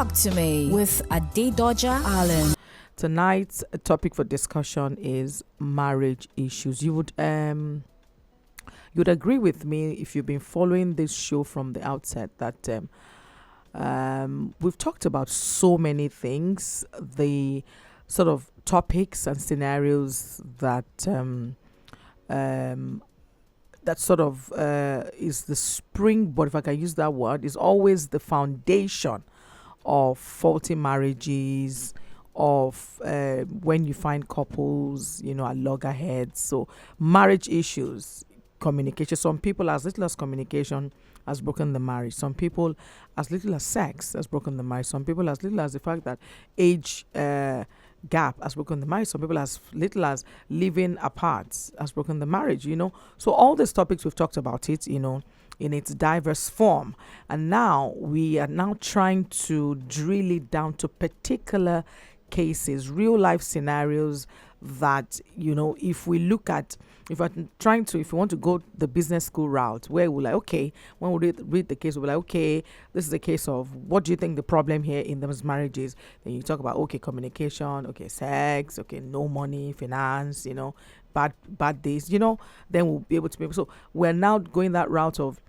Talk to me with Adedoja Allen. Tonight's topic for discussion is marriage issues. You'd agree with me if you've been following this show from the outset that we've talked about so many things, the sort of topics and scenarios that sort of is the springboard, if I can use that word, is always the foundation of faulty marriages, of when you find couples, at loggerheads. So marriage issues, communication. Some people, as little as communication has broken the marriage. Some people, as little as sex has broken the marriage. Some people, as little as the fact that age gap has broken the marriage. Some people, as little as living apart has broken the marriage. So all these topics, we've talked about it, in its diverse form. And now we are now trying to drill it down to particular cases, real life scenarios that, if we want to go the business school route, where we're like, okay, when we read the case, we're like, okay, this is a case of what do you think the problem here in those marriages? Then you talk about, okay, communication, okay, sex, okay, no money, finance, bad days, then we'll be able to. So we're now going that route of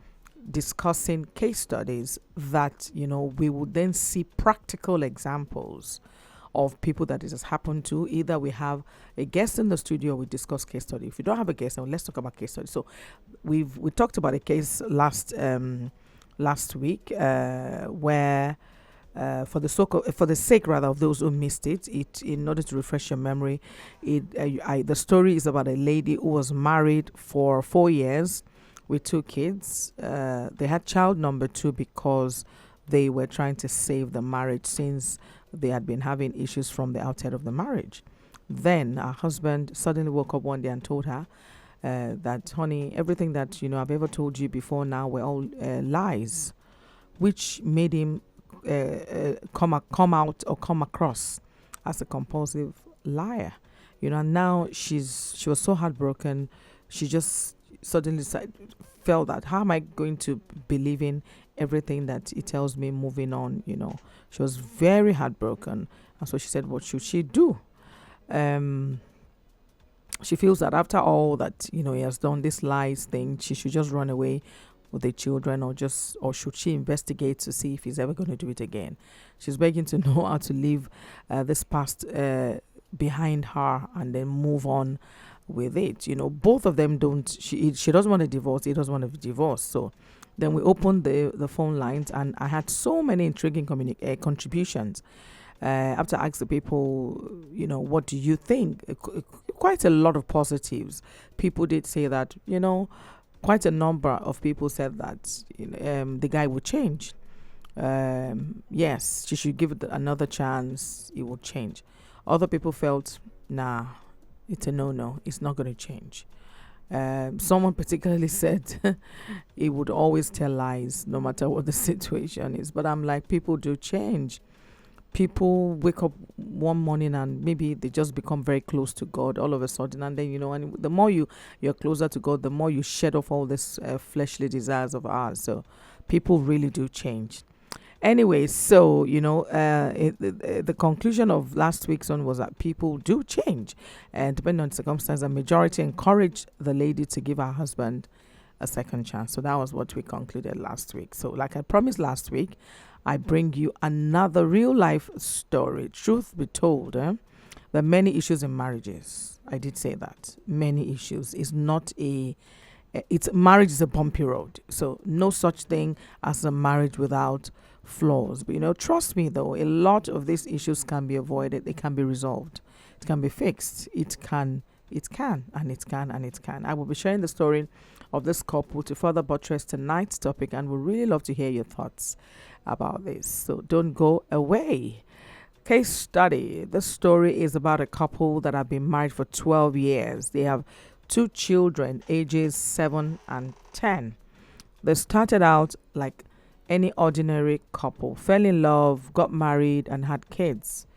discussing case studies that, we will then see practical examples of people that it has happened to. Either we have a guest in the studio, we discuss case study. If you don't have a guest, then let's talk about case study. So we talked about a case last week where for the sake rather of those who missed it, in order to refresh your memory, the story is about a lady who was married for 4 years with 2 kids. They had child number 2 because they were trying to save the marriage since they had been having issues from the outset of the marriage. Then her husband suddenly woke up one day and told her that, honey, everything that I've ever told you before now were all lies, which made him come across as a compulsive liar. And now she was so heartbroken. She just suddenly felt that, how am I going to believe in everything that he tells me moving on? She was very heartbroken, and so she said, what should she do? She feels that after all that he has done this lies thing, she should just run away with the children, or should she investigate to see if he's ever going to do it again? She's begging to know how to leave this past behind her and then move on with it. Both of them don't. She doesn't want a divorce. He doesn't want a divorce. So then we opened the phone lines, and I had so many intriguing contributions. After I asked the people, what do you think? Quite a lot of positives. People did say that, quite a number of people said that the guy would change. Yes, she should give it another chance. It will change. Other people felt, nah, it's a no. It's not going to change. Someone particularly said he would always tell lies no matter what the situation is. But I'm like, people do change. People wake up one morning and maybe they just become very close to God all of a sudden, and then and the more you're closer to God, the more you shed off all this fleshly desires of ours. So people really do change. Anyway, so the conclusion of last week's one was that people do change, and depending on circumstances, the majority encouraged the lady to give her husband a second chance. So that was what we concluded last week. So like I promised last week, I bring you another real life story. Truth be told, there are many issues in marriages. I did say that. Many issues. Marriage is a bumpy road. So no such thing as a marriage without flaws. But trust me though, a lot of these issues can be avoided. They can be resolved. It can be fixed. It can. I will be sharing the story of this couple to further buttress tonight's topic, and we'd really love to hear your thoughts about this. So don't go away. Case study. This story is about a couple that have been married for 12 years. They have 2 children, ages 7 and 10. They started out like any ordinary couple, fell in love, got married, and had kids.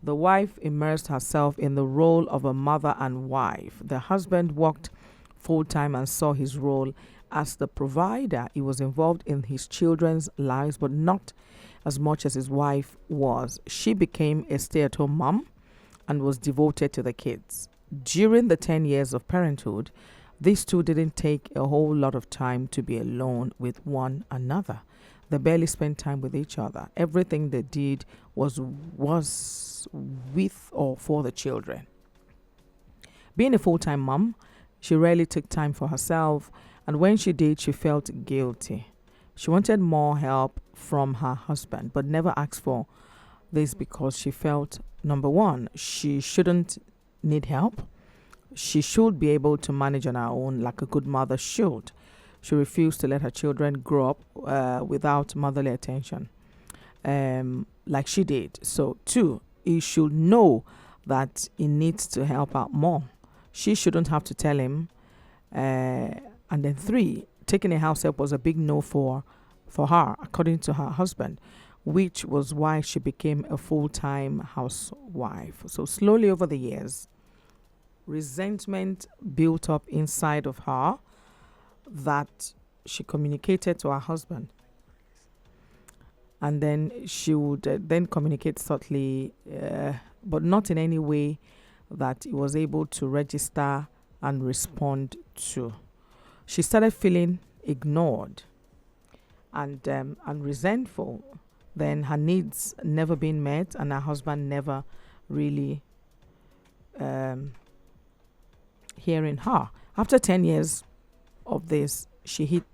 The wife immersed herself in the role of a mother and wife. The husband worked full-time and saw his role as the provider. He was involved in his children's lives, but not as much as his wife was. She became a stay-at-home mom and was devoted to the kids. During the 10 years of parenthood, these two didn't take a whole lot of time to be alone with one another. They barely spent time with each other. Everything they did was with or for the children. Being a full-time mom, she rarely took time for herself, and when she did, she felt guilty. She wanted more help from her husband, but never asked for this because she felt, number one, she shouldn't need help. She should be able to manage on her own like a good mother should. She refused to let her children grow up without motherly attention, like she did. So, two, he should know that he needs to help out more. She shouldn't have to tell him. And then three, taking a house help was a big no for her, according to her husband, which was why she became a full-time housewife. So slowly over the years, resentment built up inside of her that she communicated to her husband. And then she would then communicate subtly, but not in any way that he was able to register and respond to. She started feeling ignored and resentful. Then her needs never been met, and her husband never really hearing her. After 10 years of this, she hit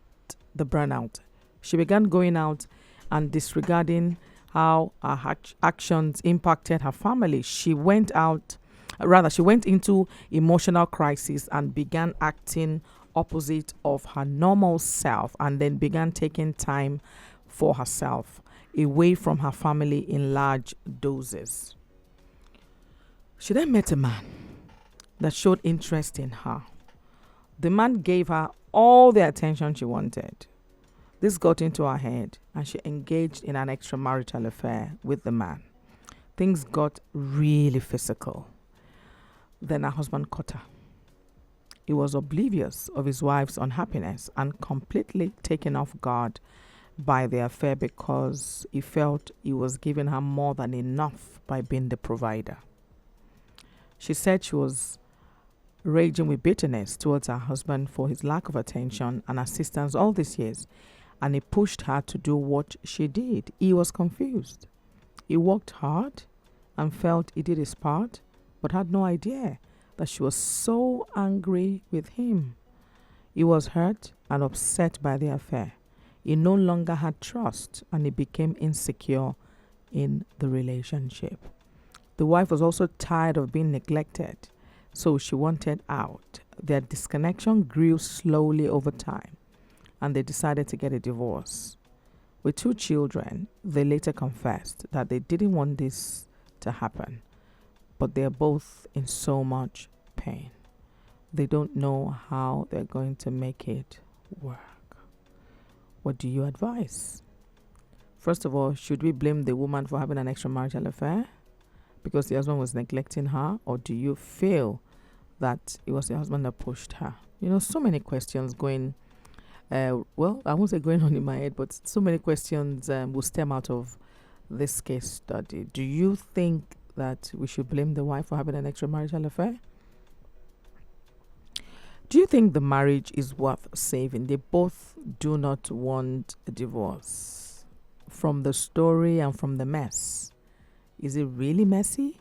the burnout. She began going out and disregarding how her actions impacted her family. She went into emotional crisis and began acting opposite of her normal self, and then began taking time for herself away from her family in large doses. She then met a man that showed interest in her. The man gave her all the attention she wanted. This got into her head, and she engaged in an extramarital affair with the man. Things got really physical. Then her husband caught her. He was oblivious of his wife's unhappiness and completely taken off guard by the affair because he felt he was giving her more than enough by being the provider. She said she was raging with bitterness towards her husband for his lack of attention and assistance all these years, and he pushed her to do what she did. He was confused. He worked hard and felt he did his part, but had no idea that she was so angry with him. He was hurt and upset by the affair. He no longer had trust, and he became insecure in the relationship. The wife was also tired of being neglected, so she wanted out. Their disconnection grew slowly over time, and they decided to get a divorce. With 2 children, they later confessed that they didn't want this to happen, but they're both in so much pain. They don't know how they're going to make it work. What do you advise? First of all, should we blame the woman for having an extramarital affair because the husband was neglecting her, or do you feel that it was the husband that pushed her? So many questions going, I won't say going on in my head, but so many questions will stem out of this case study. Do you think that we should blame the wife for having an extramarital affair? Do you think the marriage is worth saving? They both do not want a divorce. From the story and from the mess, is it really messy?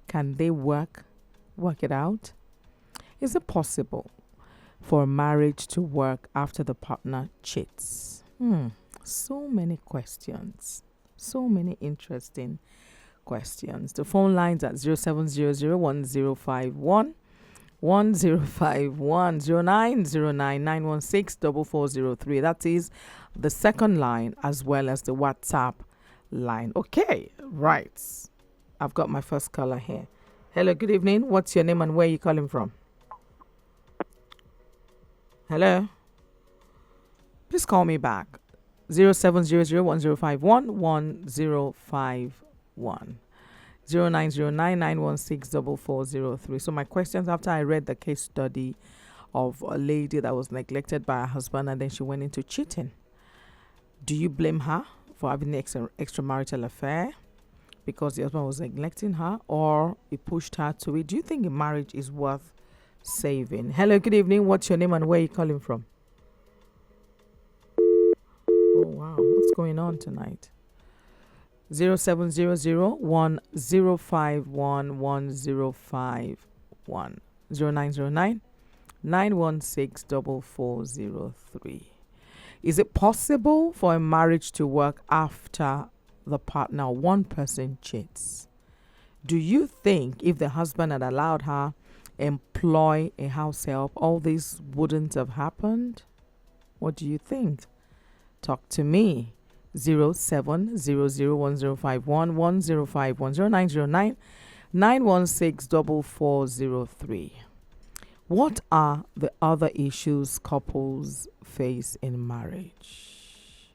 Can they work it out? Is it possible for a marriage to work after the partner cheats? So many questions. So many interesting questions. The phone lines at 0700 1051 1051 0909 916 4403. That is the second line as well as the WhatsApp line. Okay, right. I've got my first caller here. Hello, good evening. What's your name and where are you calling from? Hello? Please call me back. 0700 1051 1051. 0909 916 4403. So my questions after I read the case study of a lady that was neglected by her husband and then she went into cheating. Do you blame her for having an extramarital affair because the husband was neglecting her, or he pushed her to it? Do you think a marriage is worth saving? Hello, good evening. What's your name and where are you calling from? Oh wow, what's going on tonight? 0700-1051-1051 0909-916-4403. Is it possible for a marriage to work after the partner, one person, cheats? Do you think if the husband had allowed her employ a house help, all this wouldn't have happened? What do you think? Talk to me. 0700-1051-1051 0909-916-4403. What are the other issues couples face in marriage?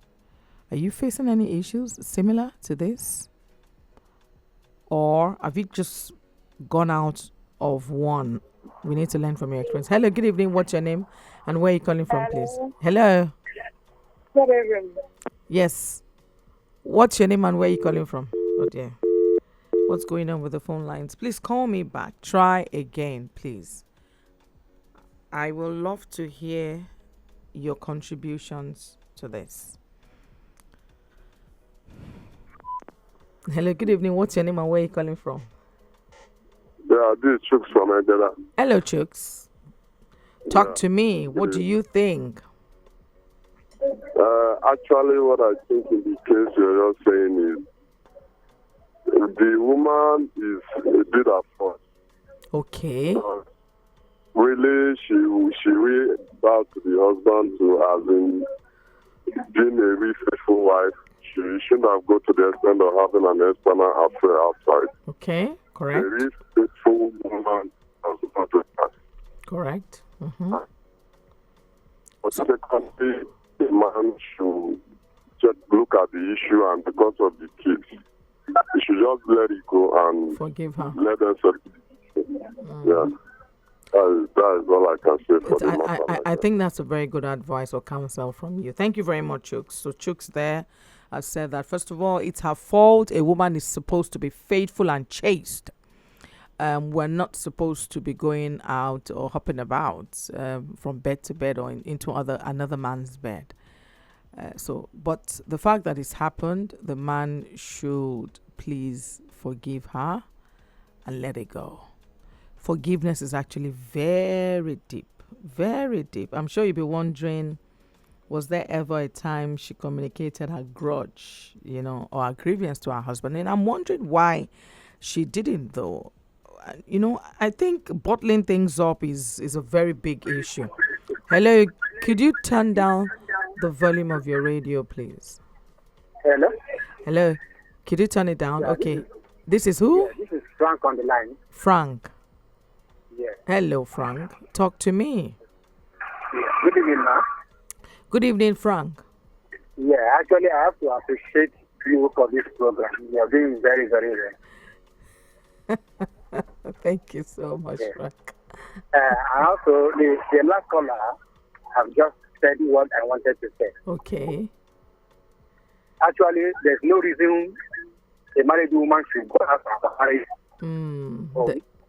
Are you facing any issues similar to this? Or have you just gone out of one? We need to learn from your experience. Hello, good evening. What's your name and where are you calling from, please? Hello. Good evening. Yes. What's your name and where are you calling from? Oh dear. What's going on with the phone lines? Please call me back. Try again, please. I will love to hear your contributions to this. Hello, good evening. What's your name and where are you calling from? Yeah, this is Chooks from Adedoja. Hello, Chooks. Talk to me. What do you think? Actually, what I think in the case you're just saying is the woman is a bit at fault. Okay. Really, she will back to the husband to have been a really faithful wife. She shouldn't have gone to the extent of having an external affair outside. Okay, correct. A really faithful woman has not done that. Correct. Mm-hmm. But secondly, the man should just look at the issue, and because of the kids, he should just let it go and forgive her. Let them settle the issue. Yeah. That is all I can say for the matter. I think that's a very good advice or counsel from you. Thank you very much, Chooks. So Chooks there has said that, first of all, it's her fault. A woman is supposed to be faithful and chaste. We're not supposed to be going out or hopping about from bed to bed or into another man's bed. But the fact that it's happened, the man should please forgive her and let it go. Forgiveness is actually very deep, very deep. I'm sure you'll be wondering, was there ever a time she communicated her grudge, or her grievance to her husband? And I'm wondering why she didn't, though. I think bottling things up is a very big issue. Hello, could you turn down the volume of your radio, please? Hello? Hello, could you turn it down? Yeah, okay. This is who? Yeah, this is Frank on the line. Frank. Yeah. Hello, Frank. Talk to me. Yeah. Good evening, ma'am. Good evening, Frank. Yeah, actually, I have to appreciate you for this program. You are doing very, very well. Thank you so much, Frank. And also, the last caller have just said what I wanted to say. Okay. Actually, there's no reason a married woman should go out of marriage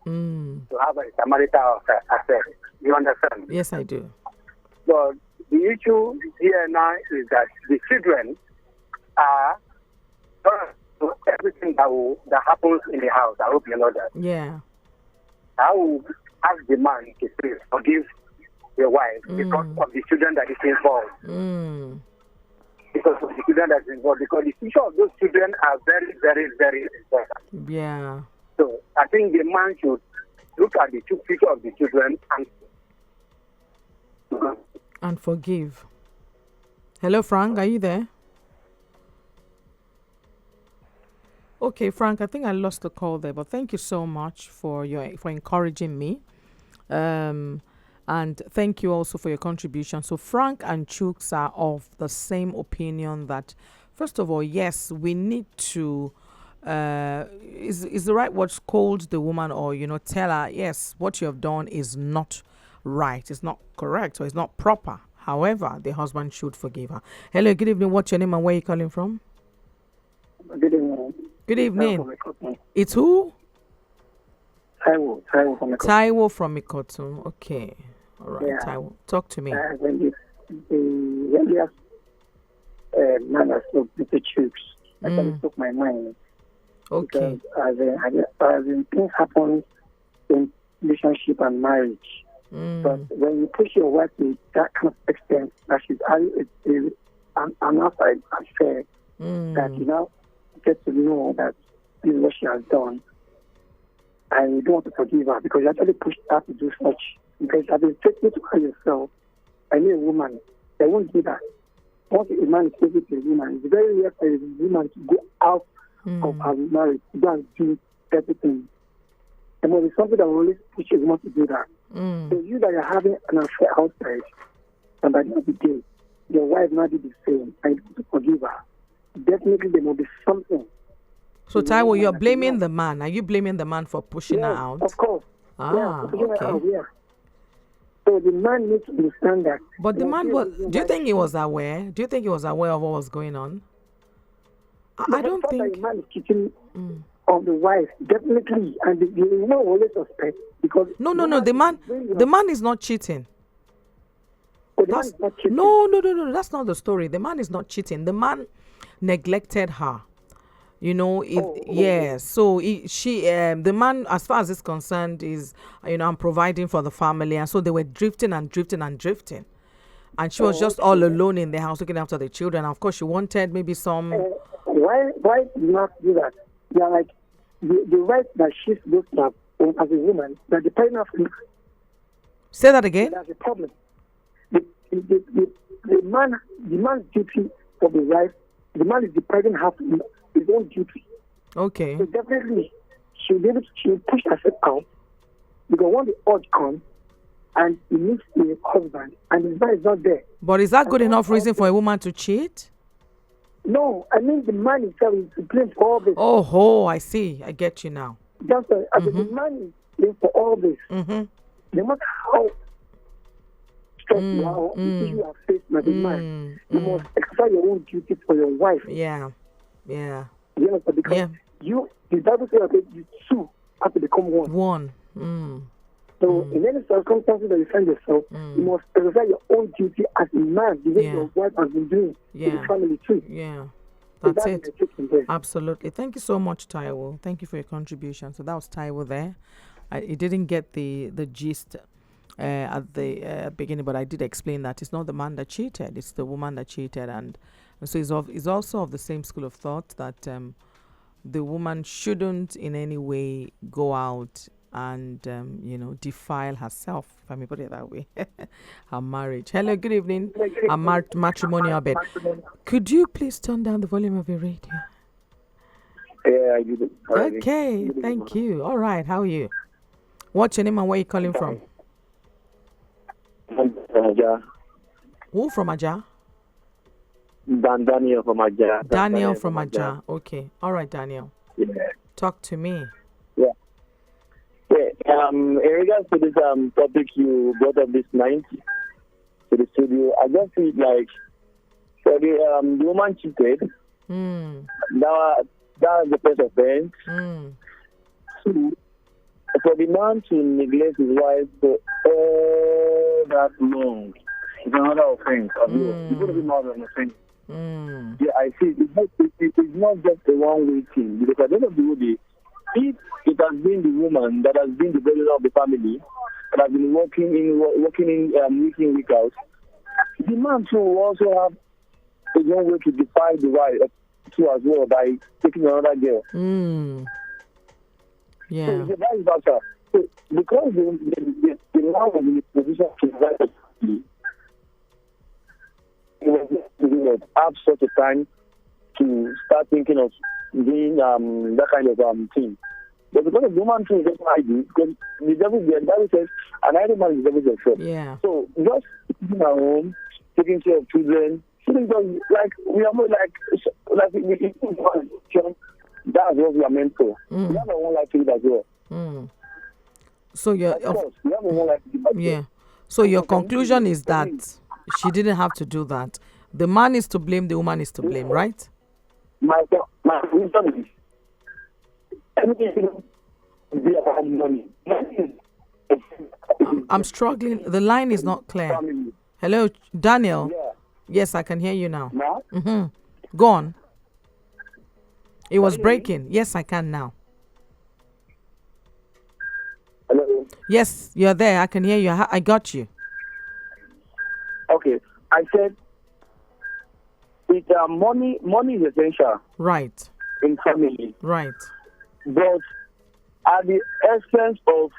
to have a marital affair. You understand? Yes, I do. So the issue here now is that the children are everything that happens in the house. I hope you know that. Yeah. I will ask the man to please forgive the wife because of the children that is involved. Because of the children that is involved. Because the future of those children are very, very, very important. Yeah. So I think the man should look at the future of the children and forgive. Hello, Frank. Are you there? Okay, Frank, I think I lost the call there, but thank you so much for encouraging me. And thank you also for your contribution. So Frank and Chooks are of the same opinion that, first of all, yes, we need to, is the right word, scold the woman or, tell her, yes, what you have done is not right, it's not correct, or it's not proper. However, the husband should forgive her. Hello, good evening. What's your name and where are you calling from? Good evening. Good evening. From It's who? Taiwo from Ekotun. Taiwo from Ikotun. Okay. All right, Yeah. Taiwo. Talk to me. When the earliest man I spoke with the troops, actually took my mind. Okay. Because as in things happen in relationship and marriage, but when you push your wife to that kind of extent that she's an outside affair, that you now get to know that this is what she has done, and you don't want to forgive her because you actually pushed her to do such. Because I've been faithful to her yourself. I know a woman, they won't do that. Once a man is faithful to a woman, it's very rare for a woman to go out of her marriage to go and do everything. There must be something that will always push a woman to do that. So you that are having an affair outside, and by the end of the day, your wife not do the same, and you want to forgive her, definitely there must be something. So Taiwo, you're blaming the man. Are you blaming the man for pushing her out? Of course. Okay. So the man needs to understand that. But the man was. Do you think he was aware? Do you think he was aware of what was going on? I don't think. That the man is cheating on the wife, definitely, and the woman will always suspect because. No. The man is not cheating. The man is not cheating. No. That's not the story. The man is not cheating. The man neglected her. You know, So the man, as far as it's concerned, is, I'm providing for the family, and so they were drifting, and she was just all alone in the house looking after the children. And of course, she wanted maybe some. Why not do that? Yeah, like the right that she's supposed to have as a woman, that the parent of. Say that again. That's a problem. The man's duty for the wife. The man is depriving her from his own duty. Okay. So definitely, she'll push herself out because when the urge comes and he meets the husband and his man is not there. But is that good enough reason for a woman to cheat? No, I mean the man himself is to blame for all this. Oh, I see. I get you now. Just the man is blamed for all this. No matter how stressed you are or issues you are faced with the man, you must exercise your own duty for your wife. Yeah. You understand? Because the Bible says that you two have to become one. So in any circumstances that you find yourself, you must exercise your own duty as a man, the way your wife has been doing to the family too. Yeah. So That's it. Absolutely. Thank you so much, Taiwo. Thank you for your contribution. So that was Taiwo there. I didn't get the gist at the beginning, but I did explain that it's not the man that cheated, it's the woman that cheated. And so he's also of the same school of thought that the woman shouldn't in any way go out and defile herself, if I may put it that way, her marriage. Hello, good evening. I'm matrimonial bed. Could you please turn down the volume of your radio? Yeah, I did it. Okay, thank you. All right, how are you? What's your name and where are you calling from? Aja. Who from Aja? Daniel from Aja. Daniel from Aja. Okay. All right, Daniel. Yeah. Talk to me. In regards to this topic you brought up this night to the studio, I just feel like for the woman cheated. That was the first offense. Two, for the man to neglect his wife for all that long, it's another offense. You're going to be more than an offense. Yeah, I see. It's not just a one-way thing, because at the end of the day, if it has been the woman that has been the breadwinner of the family, that has been working in week in, week out, the man too will also have his own way to defy the wife too as well by taking another girl. Yeah. So it's a vice versa. So because the man was in a position to provide, he was have such a time to start thinking of doing that kind of thing. But because of the woman too, just like this, because the Bible says, an idle man is the devil's workshop. Yeah. So just sitting at home, taking care of children, like we are more like we that's what we are meant for. We have our own life to live as well. So we have our own life to live. Yeah. So your conclusion is that she didn't have to do that. The man is to blame, the woman is to blame, right? My My wisdom is anything to be about money. Money is I'm struggling. The line is not clear. family. Hello, Daniel. Yeah. Yes, I can hear you now. Now, Go on. It was Can you hear me? breaking. Yes, I can now. hello. Yes, you're there. I can hear you. I got you. Okay, I said it. Money is essential Right. in family, Right. but at the expense of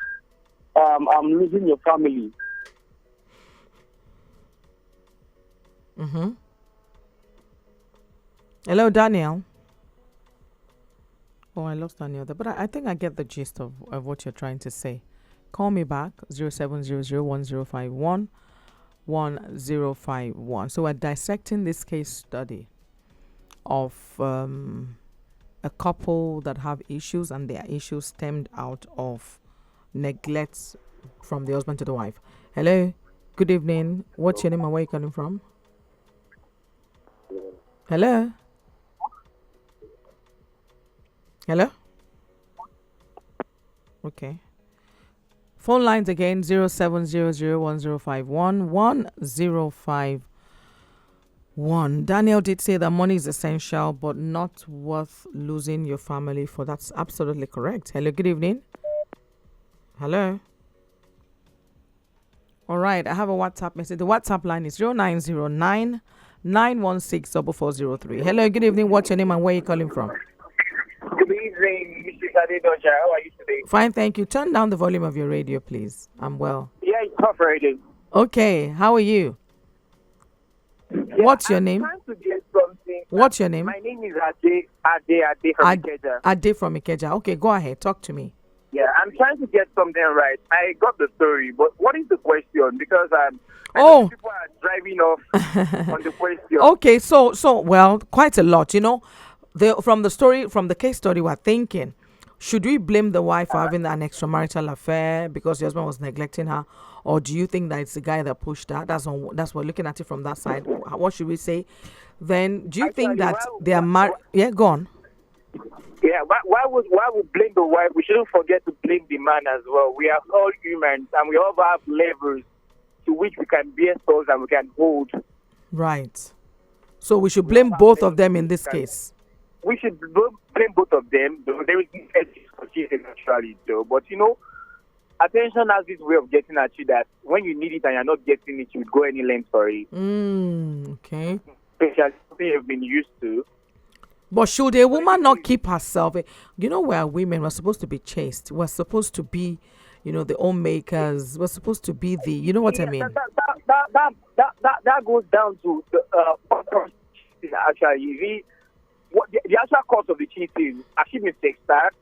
losing your family. Hello, Daniel. Oh, I lost Daniel there. But I think I get the gist of what you're trying to say. Call me back 0700 1051. So we're dissecting this case study of a couple that have issues, and their issues stemmed out of neglect from the husband to the wife. Hello, good evening. What's your name and where you calling from? Hello? Hello? Okay. Phone lines again 0700 Daniel did say that money is essential but not worth losing your family for. That's absolutely correct. Hello, good evening. Hello. All right, I have a WhatsApp message. The WhatsApp line is 0909 916 4403. Hello, good evening. What's your name and where are you calling from? Good evening, Mrs. Adedoja. How are you today? Fine, thank you. Turn down the volume of your radio, please. I'm well. Yeah, it's tough already. Okay, how are you? What's your name? I'm trying to get something. What's your name? My name is Ade from Ikeja. Ade from Ikeja. Okay, go ahead. Talk to me. Yeah, I'm trying to get something right. I got the story, but what is the question? Because I Oh. know people are driving off on the question. Okay, so well, quite a lot, you know. From the case study, we're thinking, should we blame the wife for having an extramarital affair because the husband was neglecting her, or do you think that it's the guy that pushed her? That's we're looking at it from that side. What should we say? Then, do you think that they are married? Yeah, go on. Yeah, why would blame the wife? We shouldn't forget to blame the man as well. We are all humans, and we all have levels to which we can bear souls and we can hold. Right. So we should blame both of them in this case. We should blame both of them. There is no excuse for cheating actually, though. But you know, attention has this way of getting at you that when you need it and you're not getting it, you would go any length for it. Okay. Especially something you've been used to. But should a woman not keep herself? You know, we're women. We're supposed to be chaste. We're supposed to be, you know, the homemakers. We're supposed to be the, you know what I mean? That goes down to the actually. The actual cause of the cheating, achieving sex act.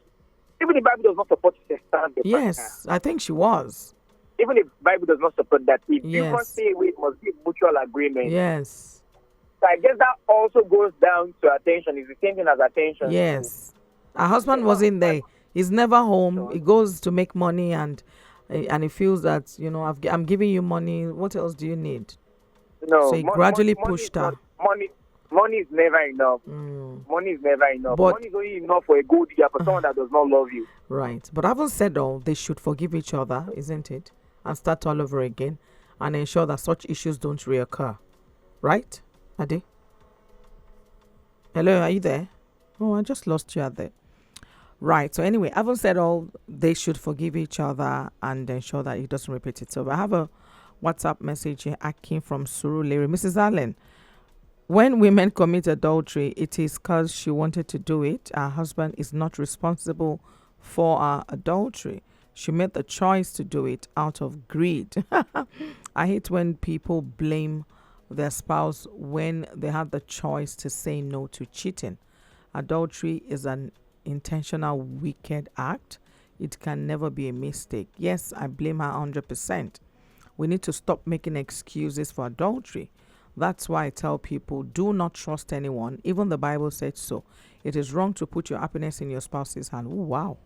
Even the Bible does not support sex act. Yes, I think she was. Even if the Bible does not support that, if you Yes. can't stay away, it must be mutual agreement. Yes. So I guess that also goes down to attention. It's the same thing as attention. Yes. Her husband wasn't there. He's never home. He goes to make money, and he feels that, you know, I'm giving you money. What else do you need? No, So he gradually pushed her. Money is never enough. Money is never enough. But- Money is only enough for a good year for someone that does not love you. Right. But having said all, they should forgive each other, isn't it? And start all over again and ensure that such issues don't reoccur. Right? Ade? Hello, are you there? Oh, I just lost you out there. Right. So anyway, having said all, they should forgive each other and ensure that it doesn't repeat itself. I have a WhatsApp message here, Akin from Surulere. Mrs. Allen, when women commit adultery, it is because she wanted to do it. Her husband is not responsible for her adultery. She made the choice to do it out of greed. I hate when people blame their spouse when they have the choice to say no to cheating. Adultery is an intentional wicked act. It can never be a mistake. Yes, I blame her 100%. We need to stop making excuses for adultery. That's why I tell people, do not trust anyone. Even the Bible said so. It is wrong to put your happiness in your spouse's hand. Ooh, wow,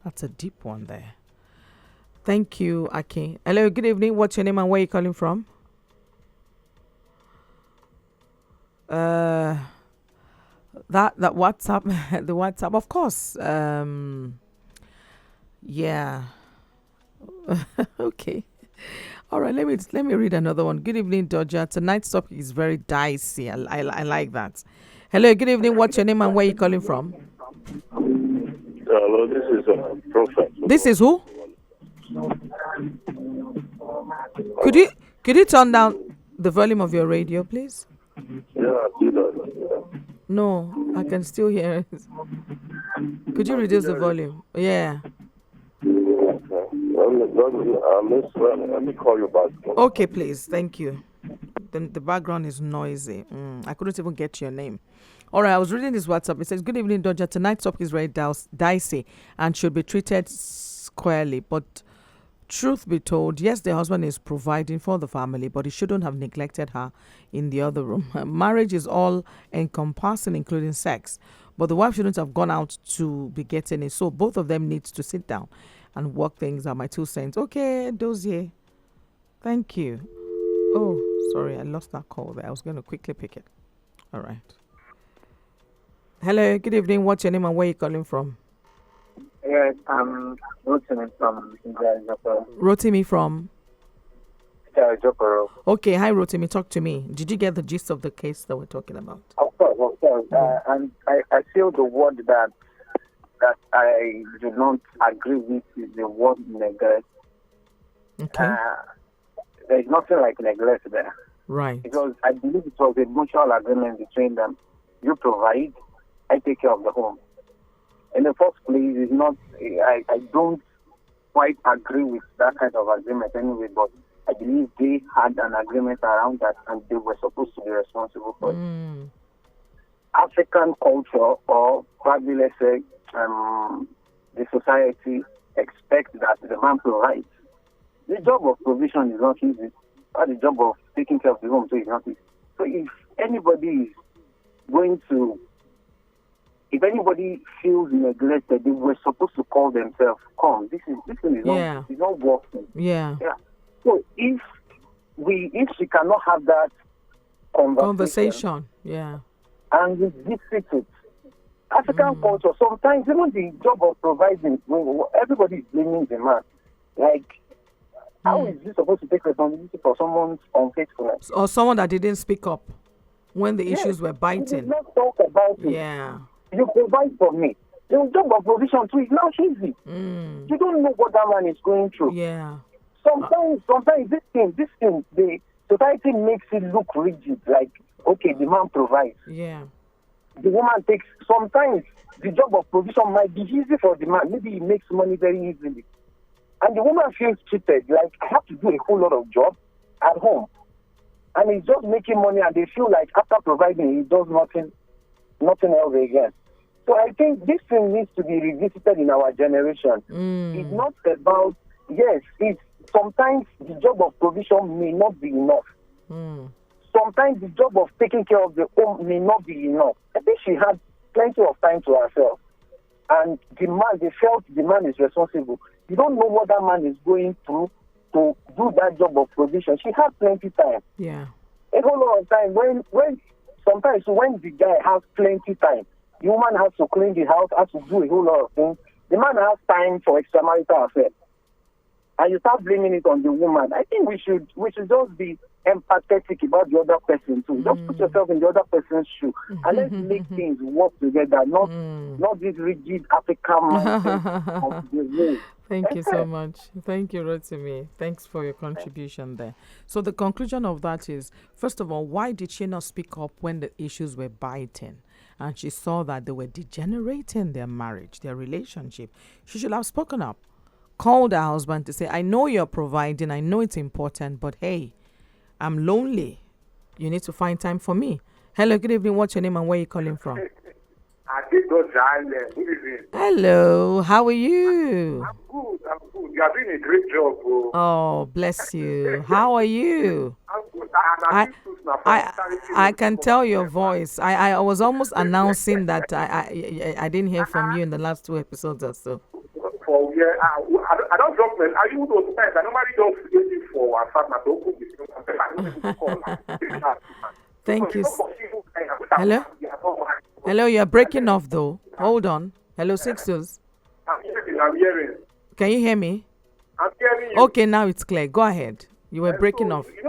that's a deep one there. Thank you, Aki. Hello, good evening. What's your name and where are you calling from? That WhatsApp, the WhatsApp, of course. Yeah. Okay. All right. Let me read another one. Good evening, Dodger. Tonight's topic is very dicey. I like that. Hello. Good evening. What's your name and where are you calling from? Hello, this is Prophet. This is who? Could you turn down the volume of your radio, please? Yeah, I see that. No, I can still hear it. Could you reduce the volume? Yeah. Let me call you back. Okay, please. Thank you. The background is noisy. I couldn't even get your name. All right, I was reading this WhatsApp. It says, good evening, Dodger. Tonight's topic is very dicey and should be treated squarely. But truth be told, yes, the husband is providing for the family, but he shouldn't have neglected her in the other room. Marriage is all encompassing, including sex. But the wife shouldn't have gone out to be getting it. So both of them need to sit down and work things out. My 2 cents. Okay, Dozier. Thank you. Oh, sorry, I lost that call there. I was going to quickly pick it. All right. Hello, good evening. What's your name and where are you calling from? Yes, I'm Rotimi from Joporo. Rotimi from? Joporo. Okay, hi Rotimi, talk to me. Did you get the gist of the case that we're talking about? Of course. And I feel the word that I do not agree with is the word neglect. Okay. There's nothing like neglect there. Right. Because I believe it was a mutual agreement between them. You provide, I take care of the home. In the first place, it's not. I don't quite agree with that kind of agreement anyway, but I believe they had an agreement around that and they were supposed to be responsible for it. African culture, or probably let's say the society, expects that the man provides. The job of provision is not easy, but the job of taking care of the home too is not easy. So if anybody feels neglected, they were supposed to call themselves, come, this thing is not working. Yeah. So if she cannot have that Conversation. Yeah. and we visit it, African culture, sometimes even the job of providing, everybody is blaming the man. Like, how is he supposed to take responsibility for someone's unfaithfulness? Or someone that didn't speak up when the issues were He biting. did not talk about it. Yeah. You provide for me. The job of provision too is not easy. You don't know what that man is going through. Yeah. Sometimes this thing, the society makes it look rigid. Like, okay, the man provides. Yeah. The woman takes. Sometimes the job of provision might be easy for the man. Maybe he makes money very easily, and the woman feels cheated. Like, I have to do a whole lot of job at home, and he's just making money, and they feel like after providing, he does nothing else again. So I think this thing needs to be revisited in our generation. It's not about, it's sometimes the job of provision may not be enough. Sometimes the job of taking care of the home may not be enough. I think she had plenty of time to herself. And they felt the man is responsible. You don't know what that man is going through to do that job of provision. She had plenty time. Yeah. A whole lot of time. Sometimes when the guy has plenty time, the woman has to clean the house, has to do a whole lot of things. The man has time for extramarital affairs. And you start blaming it on the woman. I think we should just be empathetic about the other person too. Just put yourself in the other person's shoe and let's make things work together, not this rigid African mindset of the world. Thank you so much. Thank you, Rotimi. Thanks for your contribution there. So the conclusion of that is, first of all, why did she not speak up when the issues were biting? And she saw that they were degenerating their marriage, their relationship. She should have spoken up, called her husband to say, I know you're providing, I know it's important, but hey, I'm lonely. You need to find time for me. Hello, good evening. What's your name and where are you calling from? Adedoja, good evening. Hello, how are you? I'm good. You are doing a great job. Oh, bless you. How are you? I'm good. I can tell your voice. I was almost announcing that I didn't hear from you in the last 2 episodes or so. I don't drop them. I even those times. I normally don't waiting for a partner to open. Thank you. Hello? Hello, you're breaking off though. Hold on. Hello, Sixtus. I'm hearing. Can you hear me? I'm hearing you. Okay, now it's clear. Go ahead. You were breaking off. You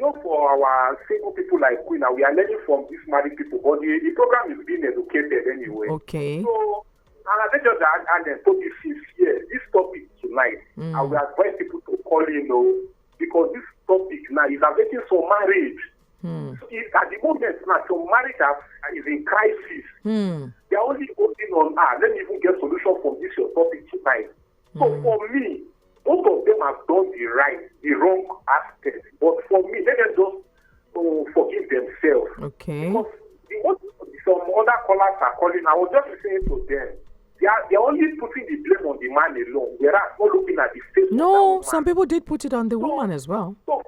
know, for our single people like we now, we are learning from these married people, but the program is being educated anyway. Okay. So, and I think just and then topic is here. This topic tonight, I will advise people to call in, because this topic now is affecting some marriage. So at the moment now, some marriage is in crisis. They are only holding on. Let me even get solution from this your topic tonight. So for me, both of them have done the wrong aspect. But for me, let them just forgive themselves. Okay. Because some other callers are calling. I was just listening to them. They are only putting the blame on the man alone. They are not looking at the face. No, some people did put it on the woman as well. So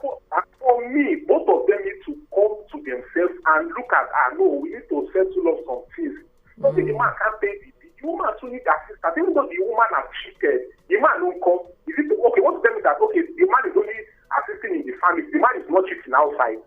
for me, both of them need to come to themselves and look at, no, we need to settle up some things. So the man can't pay the woman also need assistance. Even though the woman has cheated, the man don't come. Is it okay? What to tell me that the man is only assisting in the family, the man is not cheating outside.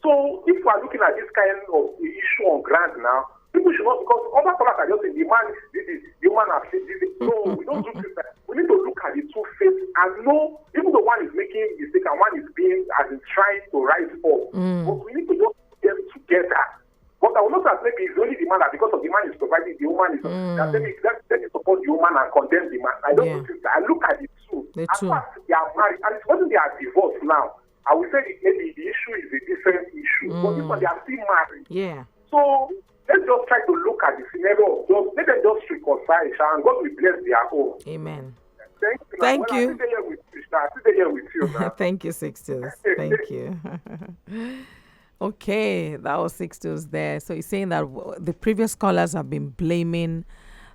So if we are looking at this kind of issue on ground now, people should not, because other callers are just saying the man did this, the woman has said this. No, we don't do this. We need to look at the two faces and know, even though one is making mistake and one is being trying to rise up, but we need to just put them together. But I will not say maybe it's only the man that because of the man is providing, the woman is that let me support the woman and condemn the man. I don't think that. I look at the two. As far as they are married, and it's when they are divorced now, I would say maybe the issue is a different issue. But this one, they are still married. Yeah. So let's just try to look at the scenario. Let them just reconcile, and God will bless their home. Amen. Thank you. I sit here with you now. Thank you, Sixtus. Thank you. Okay, that was Sixtus there. So he's saying that the previous callers have been blaming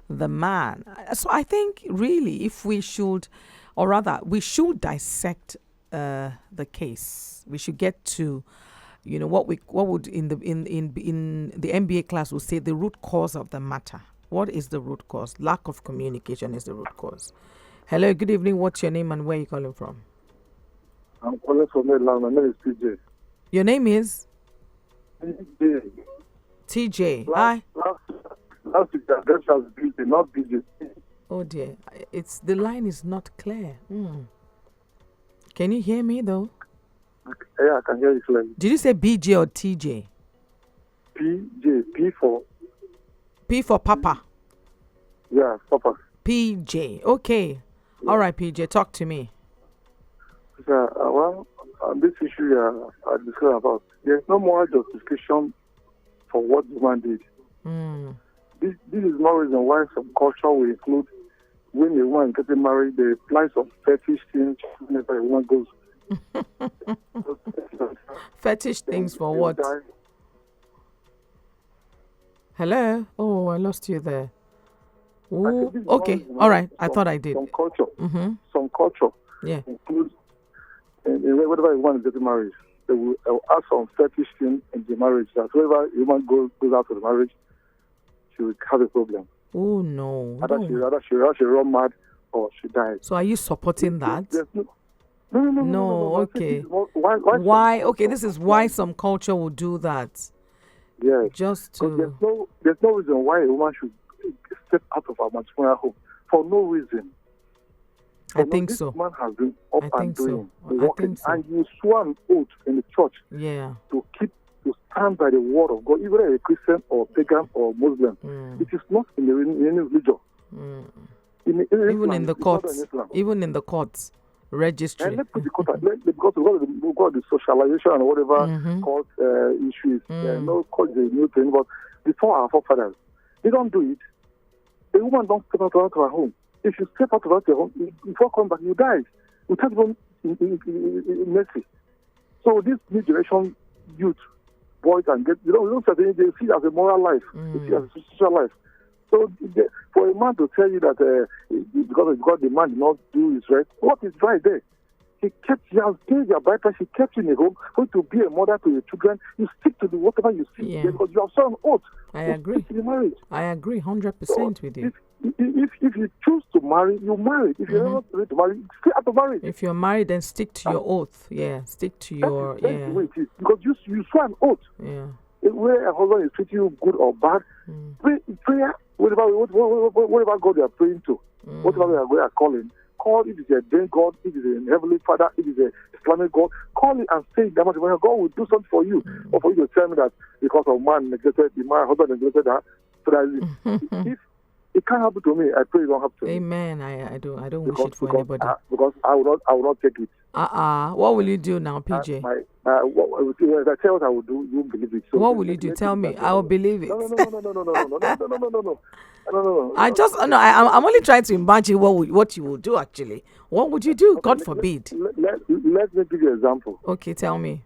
the man. So I think really if we should, or rather we should dissect the case. We should get to, what would in the MBA class would say the root cause of the matter. What is the root cause? Lack of communication is the root cause. Hello, good evening. What's your name and where are you calling from? I'm calling from Maryland. My name is TJ. Your name is? TJ. TJ. Hi. Last week, that was BJ, not BJ. Oh dear. The line is not clear. Can you hear me though? Yeah, I can hear you clearly. Did you say BJ or TJ? PJ. P for Papa. Yeah, Papa. PJ. Okay. Yeah. All right, PJ. Talk to me. Well, this issue I discussed about, there's no more justification for what the man did. This is no reason why some culture will include when a woman getting married, the price of fetish things whenever a woman goes. Fetish things for what? Hello? Oh, I lost you there. Ooh, okay. All right. I thought I did. Some culture yeah. includes whenever a woman is getting married, they will ask some fetish thing in the marriage that whenever a woman goes out of the marriage, she will have a problem. Oh no! Either she run mad or she dies. So are you supporting that? No. Okay. Why? Okay, this is why some culture will do that. Yes. Just to. There's no reason why a woman should step out of her matrimonial home for no reason. I think so. This man has been up and doing, working, and you swore an oath in the church to stand by the word of God, either a Christian or pagan or Muslim. It is not in any religion. Even in the courts, registry. And let's put the court because we've got the socialization and whatever court issues. No court is a new thing, but before our forefathers, they don't do it. A woman don't step out of her home. If you step out of your home, before coming back, you die. You can't even in mercy. So this new generation youth, boys and girls, they see it as a moral life. They see it as a social life. So for a man to tell you that because the man did not do his right, what is right there? He has paid your bride price, he kept you in a home, going to be a mother to your children. You stick to whatever you see because you have sworn an oath. I agree. To the marriage. I agree 100% with you. If you choose to marry, you marry. If you're not ready to marry, stay out of marriage. If you're married, then stick to your oath. Yeah, stick to your the way it is. Because you swear an oath. Yeah. Where a husband is treating you good or bad, Prayer, whatever God you are praying to, whatever you are calling, call if it's a then God, if it's a Heavenly Father, if it's a Islamic God, call it and say that God will do something for you. Or for you to tell me that because of man neglected, my husband neglected her, so that if it can't happen to me, I pray it don't happen to me. Amen. I don't wish it for anybody. Because I will not take it. What will you do now, PJ? If I tell what I will do, you won't believe it. So what will you do? Tell me. I will believe it. No. I'm only trying to imagine what you will do. Actually, what would you do? God forbid. Let me give you an example. Okay, tell me.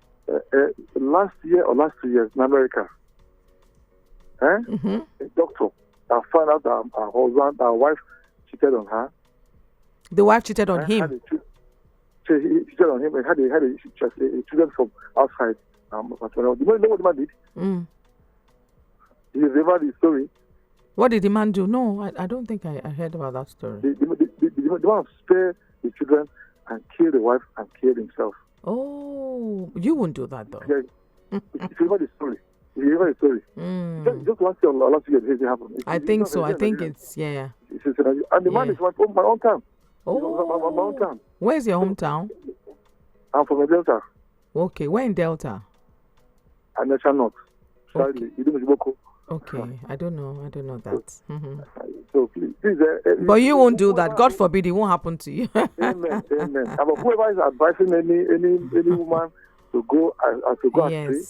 Last year or last 2 years in America, a doctor found out that our wife cheated on her. The wife cheated on him. He cheated on him and had a children from outside. Do you know what the man did? He revealed the story. What did the man do? No, I don't think I heard about that story. The man spared the children and killed the wife and killed himself. Oh, you wouldn't do that though. Yeah, if you heard the story. Just last year or last year, it happened. I think so. I think it's, yeah. And the man is my hometown. Oh. My hometown. Where's your hometown? I'm from Delta. Okay, where in Delta? And National North. Okay, I don't know that. So please, but you won't do that. God forbid it won't happen to you. Amen. But whoever is advising any woman to go astray,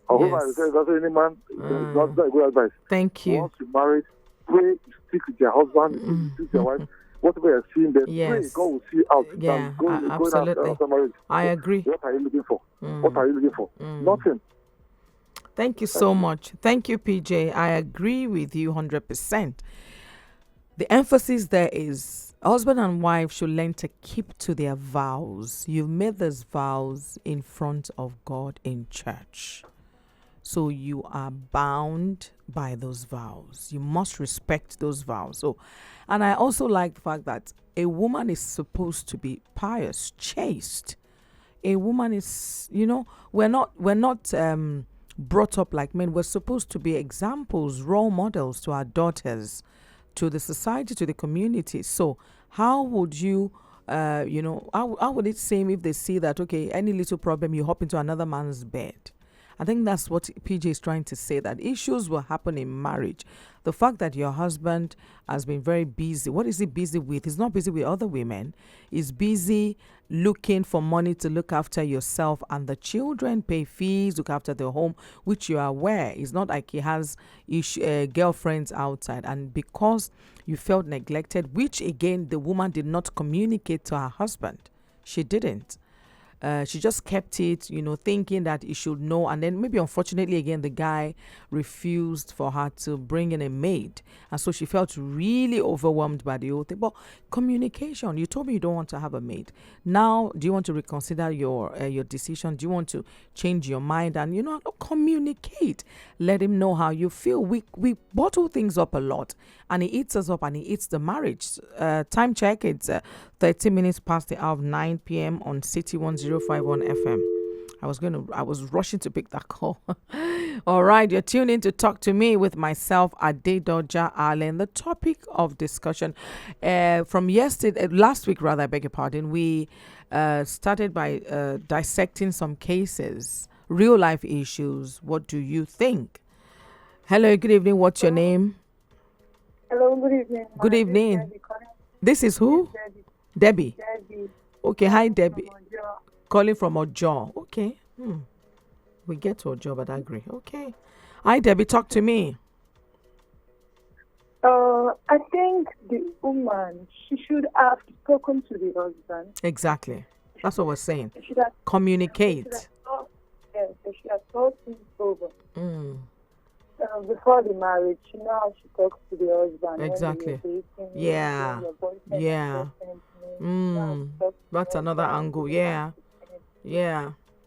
or whoever is advising any man, it's not good advice. Thank you. Once you're married, pray, stick with your husband, stick with your wife. Whatever you're seeing there, pray, God will see out. Yeah, absolutely. After marriage. I agree. What are you looking for? What are you looking for? Nothing. Thank you so much. Thank you, PJ. I agree with you 100%. The emphasis there is husband and wife should learn to keep to their vows. You've made those vows in front of God in church. So you are bound by those vows. You must respect those vows. So, and I also like the fact that a woman is supposed to be pious, chaste. A woman is, we're not brought up like men. We're supposed to be examples, role models to our daughters, to the society, to the community. So how would you, how would it seem if they see that, okay, any little problem, you hop into another man's bed? I think that's what PJ is trying to say, that issues will happen in marriage. The fact that your husband has been very busy, what is he busy with? He's not busy with other women. He's busy looking for money to look after yourself and the children, pay fees, look after the home, which you are aware. It's not like he has girlfriends outside. And because you felt neglected, which again, the woman did not communicate to her husband. She didn't. She just kept it, thinking that he should know. And then maybe unfortunately, again, the guy refused for her to bring in a maid. And so she felt really overwhelmed by the whole thing. But communication, you told me you don't want to have a maid. Now, do you want to reconsider your decision? Do you want to change your mind? And, communicate. Let him know how you feel. We bottle things up a lot. And it eats us up and it eats the marriage. Time check, it's 30 minutes past the hour of 9 p.m. on City 1051 FM. I was rushing to pick that call. All right, you're tuned in to Talk to Me with myself, Adedoja Allen. The topic of discussion from last week, I beg your pardon, we started by dissecting some cases, real life issues. What do you think? Hello, good evening. What's your name? Hello, good evening. Good evening. This is who? Debbie. Okay, hi Debbie. Calling from Ojo. Okay. We get to Ojo, but I agree. Okay. Hi Debbie, talk to me. I think the woman, she should have spoken to the husband. Exactly. That's what we're saying. Communicate. She should have thought things over. Before the marriage, she knows how she talks to the husband. Exactly. Yeah. That's another angle. Yeah.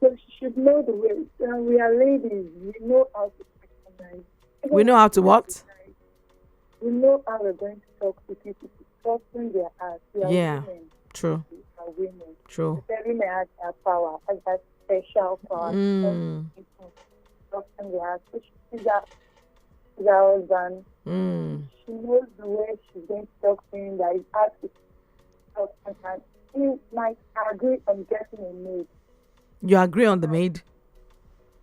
So she should know the way. We are ladies. We know how to recognize. We know how to what? We know how we're going to talk to people, to soften their hearts. We are women. True. We are women. True. Every man has their power, has that special power. Soften their hearts. So she sees that with her husband. Mm. She knows the way she's going to talk to him, that is hard to talk, and he might agree on getting a maid. You agree on the maid?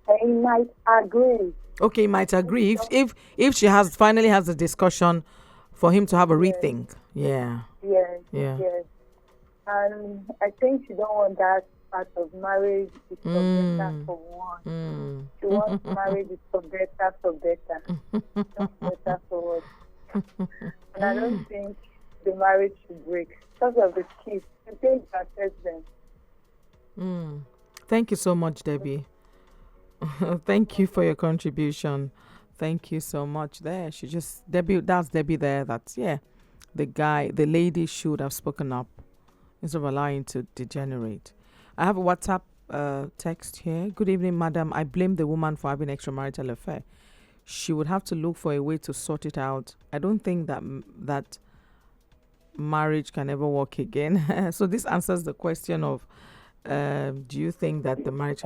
And he might agree. Okay, he might agree if she finally has a discussion for him to have a rethink. Yeah. Yes. Yeah. Yes. And I think she don't want that part of marriage is for better for one. She wants marriage is for better, not better for what. And I don't think the marriage should break because of the kids. I think that affects them. Thank you so much, Debbie. Thank you for your contribution. Thank you so much. There, that's Debbie there. That's, the lady should have spoken up instead of allowing to degenerate. I have a WhatsApp text here. Good evening, madam. I blame the woman for having extramarital affair. She would have to look for a way to sort it out. I don't think that marriage can ever work again. So this answers the question of, do you think that the marriage...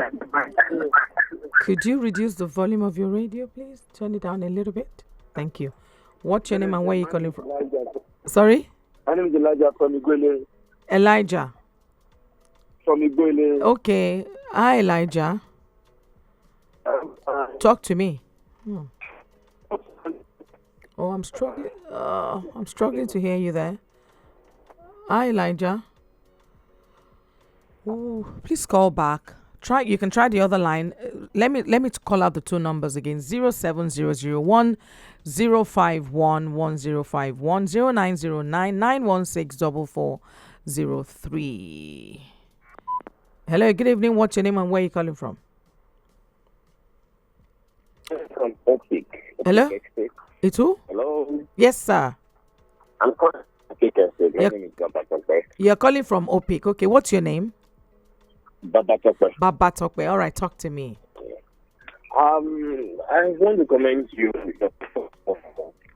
Could you reduce the volume of your radio, please? Turn it down a little bit. Thank you. What's your name and where are you calling from? Sorry? My name is Elijah from Igwele. Elijah. From Igwele. Okay. Hi, Elijah. Talk to me. Oh, I'm struggling. I'm struggling to hear you there. Hi, Elijah. Oh, please call back. You can try the other line. Let me call out the two numbers again. 07001 051 1051 0909 916 4403. Hello, good evening. What's your name and where are you calling from? From Opik. Hello? It's who? Hello. Yes, sir. I'm calling from Opik. My name is Babatokwe. You're calling from Opik. Okay, what's your name? Babatokwe. Babatokwe. All right, talk to me. I want to commend you for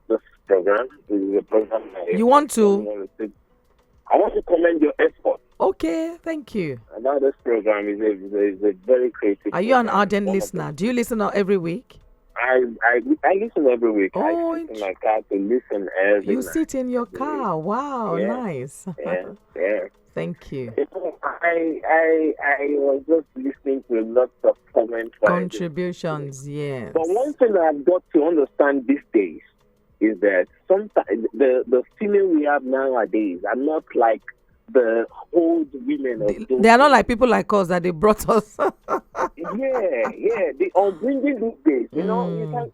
this program. This is a program you want to? I want to commend your effort. Okay, thank you. About this program is a very creative. Are you an ardent listener? Do you listen every week? I listen every week. Oh, I sit in my car to listen every You night. sit in your car. Wow, Yeah. nice. Yeah. Thank you. I was just listening to lots of comments. Contributions, yes. But one thing I've got to understand these days is that sometimes the female we have nowadays are not like the old women of those They are not like people like us that they brought us. yeah. They are bringing these days. You know,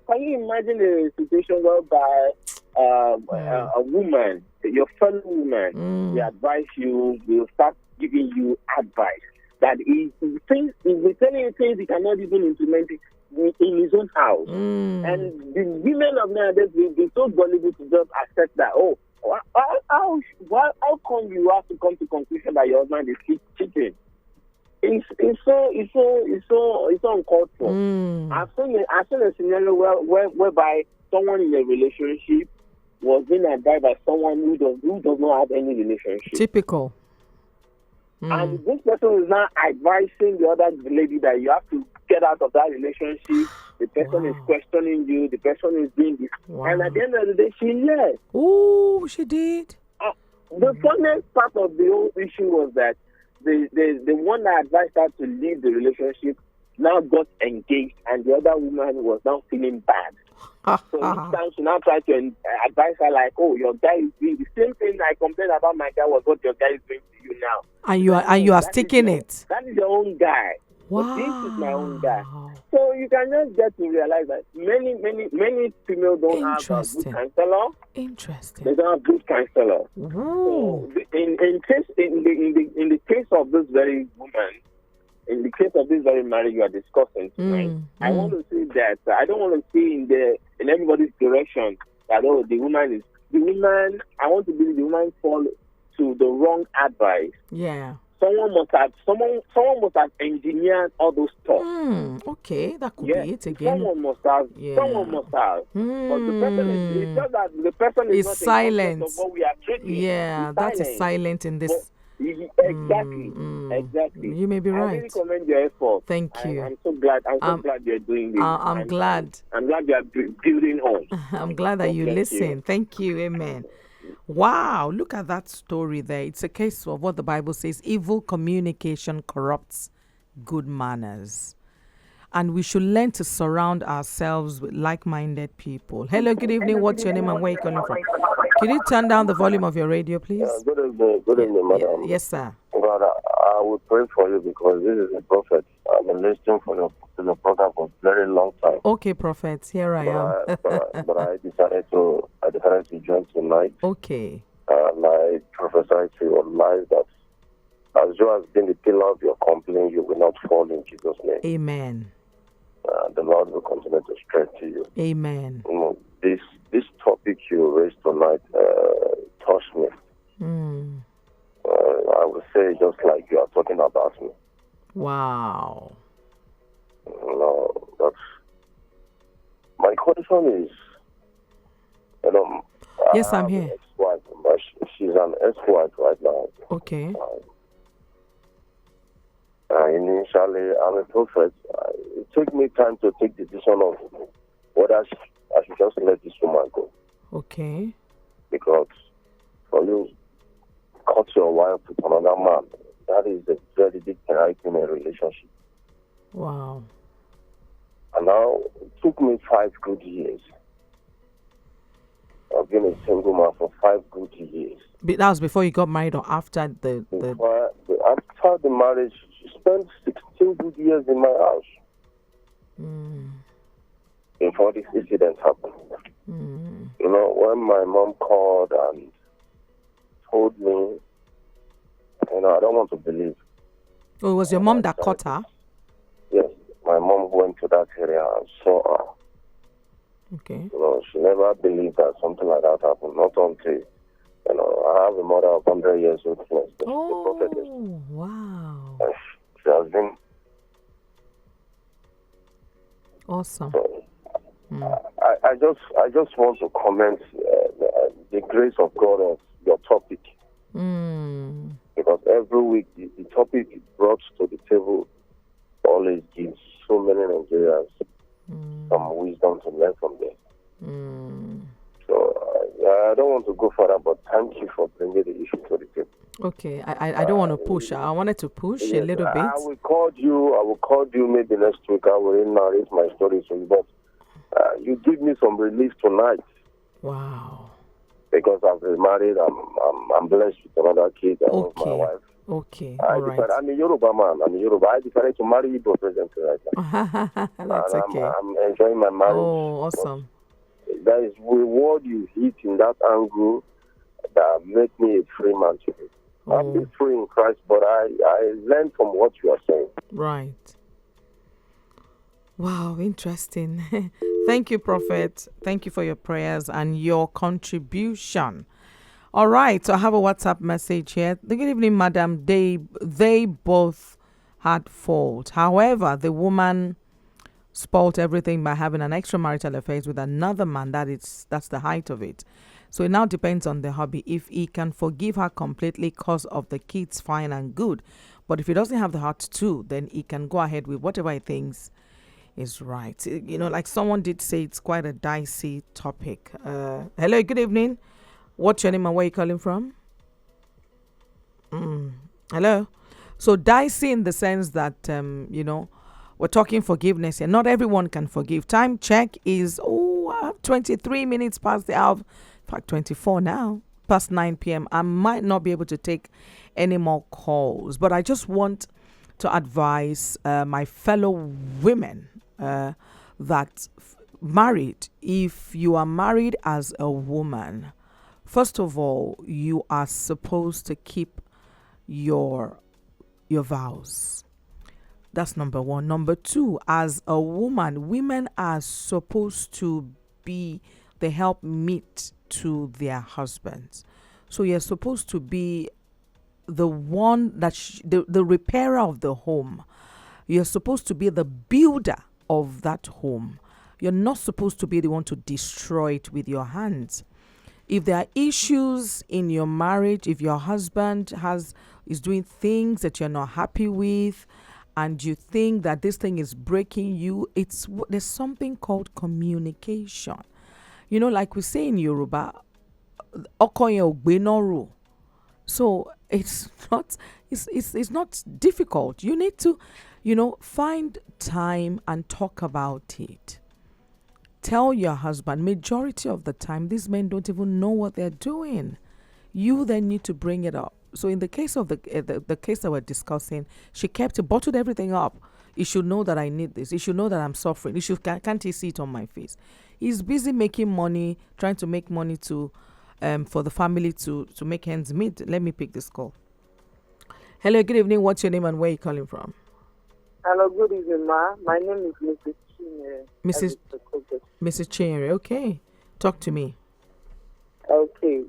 can you imagine a situation whereby a woman, your fellow woman, they advise you, will start giving you advice that is things, is telling you things he cannot even implement it in his own house. And the women of nowadays will be so gullible to just accept that, how come you have to come to conclusion that your husband is cheating? It's so uncalled for. I've seen a scenario whereby someone in a relationship was being advised by someone who does not have any relationship. Typical. And this person is now advising the other lady that you have to get out of that relationship. The person is questioning you. The person is doing this. And at the end of the day, she left. Oh, she did. The funniest part of the whole issue was that the one that advised her to leave the relationship now got engaged, and the other woman was now feeling bad. So each time she now tried to advise her like, your guy is doing the same thing I complained about my guy was what your guy is doing to you now. And you are sticking it. That is your own guy. Wow. But this is my own guy. So you can just get to realize that many females don't have a good counselor. Interesting. They don't have good counselor. So in the case of this very woman, in the case of this very marriage you are discussing tonight, I want to see that I don't want to see in everybody's direction that the woman. I want to believe the woman fall to the wrong advice. Yeah. Someone must have engineered all those thoughts. Okay, that could be it again. Someone must have. But the person is just that the person is not silent. of what we are treating. Yeah, that is silent in this Exactly. Exactly. You may be I really right. commend your effort. Thank you. I'm so glad. I'm so glad you're doing this. I'm glad. I'm glad you're building homes. I'm glad that God you bless you. listen. Thank you. Amen. Wow. Look at that story there. It's a case of what the Bible says: evil communication corrupts good manners. And we should learn to surround ourselves with like-minded people. Hello, good evening. What's your name and where are you calling from? Can you turn down the volume of your radio, please? Good evening, madam. Yes, sir. But I will pray for you because this is a prophet. I've been listening to the program for a very long time. Okay, prophet. Here I am. But I decided to join tonight. Okay. And I prophesy to your life that as you have been the pillar of your company, you will not fall in Jesus' name. Amen. The Lord will continue to strengthen you. Amen. You know, this topic you raised tonight touched me. I would say just like you are talking about me. Wow. No, that's my question is, Yes, I'm here. Ex-wife, but she's an ex-wife right now. Okay. Initially, I'm a prophet. It took me time to take the decision of whether I should just let this woman go. Okay. Because for you cut your wife with another man, that is a very big penalty in a relationship. Wow. And now it took me 5 good years. I've been a single man for 5 good years. But that was before you got married or after the... After the marriage, she spent 16 good years in my house. Before this incident happened. You know, when my mom called and told me, I don't want to believe. Oh, it was your mom that caught her? Yes, my mom went to that area and saw her. Okay. She never believed that something like that happened. Not until, I have a mother of 100 years old. Oh, wow. She has been awesome. So, I just want to comment the grace of God of your topic. Because every week the topic brought to the table always gives so many Nigerians some wisdom to learn from them. So I don't want to go further, but thank you for bringing the issue to the table. Okay, I don't want to push. I wanted to push a little bit. I will call you maybe next week. I will narrate my story to you, but you give me some relief tonight. Wow. Because I've been married, I'm blessed with another kid. I love my wife. Okay, all right. I'm a Yoruba man. I decided to marry you presently right now. That's okay. I'm enjoying my marriage. Oh, awesome. There is reward you hit in that angle that make me a free man today. I'm still free in Christ, but I learned from what you are saying. Right. Wow, interesting. Thank you, Prophet. Thank you for your prayers and your contribution. All right, so I have a WhatsApp message here. Good evening, madam. They both had fault. However, the woman spoiled everything by having an extramarital affair with another man. That's the height of it. So it now depends on the hubby. If he can forgive her completely because of the kids, fine and good. But if he doesn't have the heart to, then he can go ahead with whatever he thinks is right. Like someone did say, it's quite a dicey topic. Hello, good evening. What's your name and where are you calling from? Hello. So dicey in the sense that, we're talking forgiveness here. Not everyone can forgive. Time check is, 23 minutes past the hour. In fact, 24 now, past 9 p.m. I might not be able to take any more calls, but I just want to advise my fellow women that married, if you are married as a woman, first of all, you are supposed to keep your vows. That's number one. Number two, as a woman, women are supposed to be the helpmeet to their husbands. So you're supposed to be the one that the repairer of the home. You're supposed to be the builder of that home. You're not supposed to be the one to destroy it with your hands. if there are issues in your marriage, if your husband is doing things that you're not happy with, and you think that this thing is breaking you, there's something called communication. Like we say in Yoruba, okoye ogbenoru. So it's not difficult. You need to, find time and talk about it. Tell your husband. Majority of the time, these men don't even know what they're doing. You then need to bring it up. So in the case of the case that we're discussing, she bottled everything up. He should know that I need this. He should know that I'm suffering. Can't he see it on my face? He's busy making money, trying to make money to for the family to make ends meet. Let me pick this call. Hello, good evening. What's your name and where are you calling from? Hello, good evening, ma. My name is Mrs. Chinyere. Mrs. Chinyere, okay. Talk to me. Okay.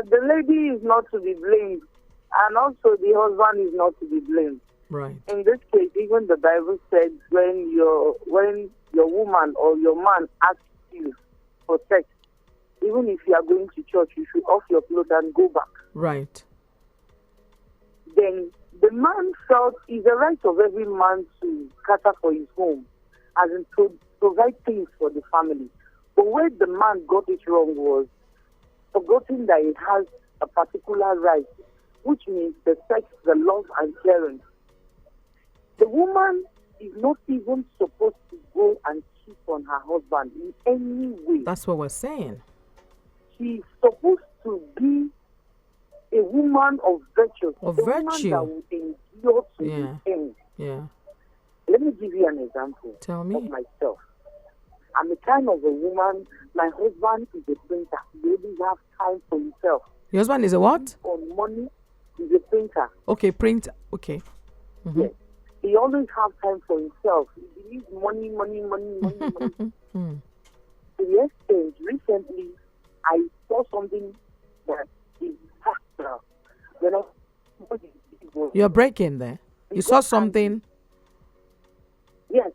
The lady is not to be blamed, and also the husband is not to be blamed. Right. In this case, even the Bible said when your woman or your man asks you for sex, even if you are going to church, you should off your clothes and go back. Right. Then the man felt it's the right of every man to cater for his home, as in to provide things for the family. But where the man got it wrong was forgetting that he has a particular right, which means the sex, the love, and caring. The woman is not even supposed to go and cheat on her husband in any way. That's what we're saying. She's supposed to be a woman of virtue. Of a virtue. Woman that will endure to the end. Yeah. Let me give you an example. Tell me. Of myself. I'm a kind of a woman. My husband is a printer. He always have time for himself. Your husband is a what? On money, he's a printer. Okay, printer. Okay. Mm-hmm. Yes. He always have time for himself. He needs money. To the extent, recently, I saw something that is factual. You're breaking there. You saw something? Yes.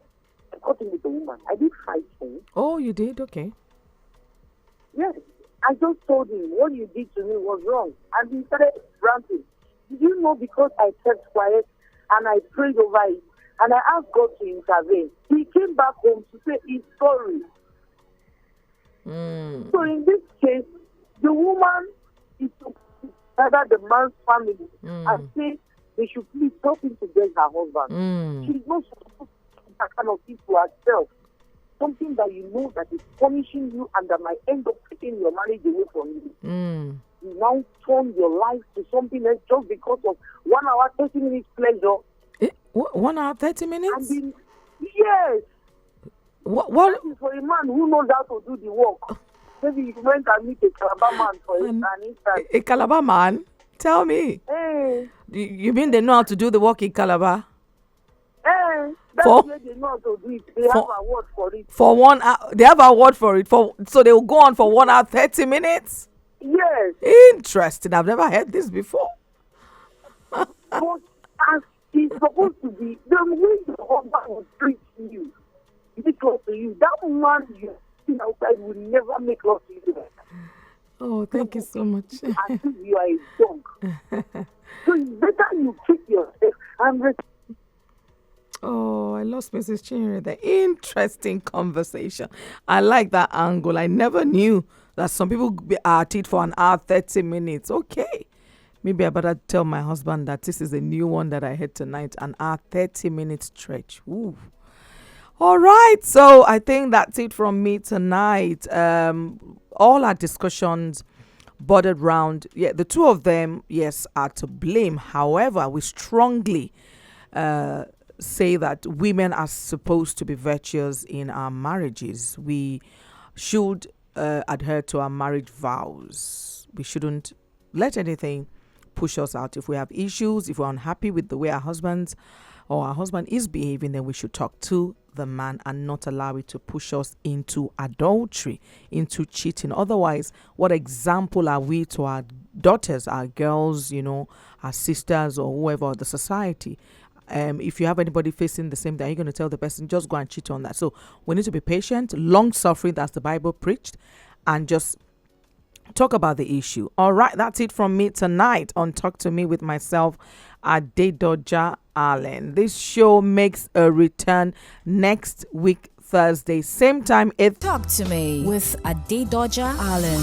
I got in with a woman. I did fight him. Oh, you did? Okay. Yes. I just told him what you did to me was wrong. And he started ranting. Did you know because I kept quiet and I prayed over it and I asked God to intervene, he came back home to say he's sorry. So in this case, the woman is supposed to gather the man's family and say they should please help him to get her husband. She's not supposed to do that kind of thing to herself. Something that you know that is punishing you and that might end up taking your marriage away from you. You now turn your life to something else just because of 1 hour, 30 minutes pleasure. 1 hour, 30 minutes? Yes. What? That is for a man who knows how to do the work. Maybe you went and meet a Calabar man for an instant. A Calabar man? Tell me. Hey. You mean they know how to do the work in Calabar? Hey. That's where they know how to do it. They have a word for it. For 1 hour, they have a word for it. So they will go on for 1 hour, 30 minutes? Yes. Interesting. I've never heard this before. But as it's supposed to be, the way the husband will treat you, make love to you, that man you see outside will never make love to you. Oh, thank you so much. As if you are a dog. So it's better you keep yourself and Oh, I lost Mrs. Chinyere. The interesting conversation. I like that angle. I never knew that some people are at it for 1 hour, 30 minutes. Okay. Maybe I better tell my husband that this is a new one that I had tonight. 1 hour, 30 minutes stretch. Ooh. All right. So I think that's it from me tonight. All our discussions bordered round. Yeah, the two of them, yes, are to blame. However, we strongly say that women are supposed to be virtuous in our marriages. We should adhere to our marriage vows. We shouldn't let anything push us out. If we have issues, if we're unhappy with the way our husband is behaving, then we should talk to the man and not allow it to push us into adultery, into cheating. Otherwise, what example are we to our daughters, our girls, our sisters or whoever, the society? If you have anybody facing the same thing, you're going to tell the person, just go and cheat on that. So we need to be patient, long suffering, as the Bible preached, and just talk about the issue. All right, that's it from me tonight on Talk to Me with myself, Adedoja Allen. This show makes a return next week, Thursday, same time. Talk to Me with Adedoja Allen.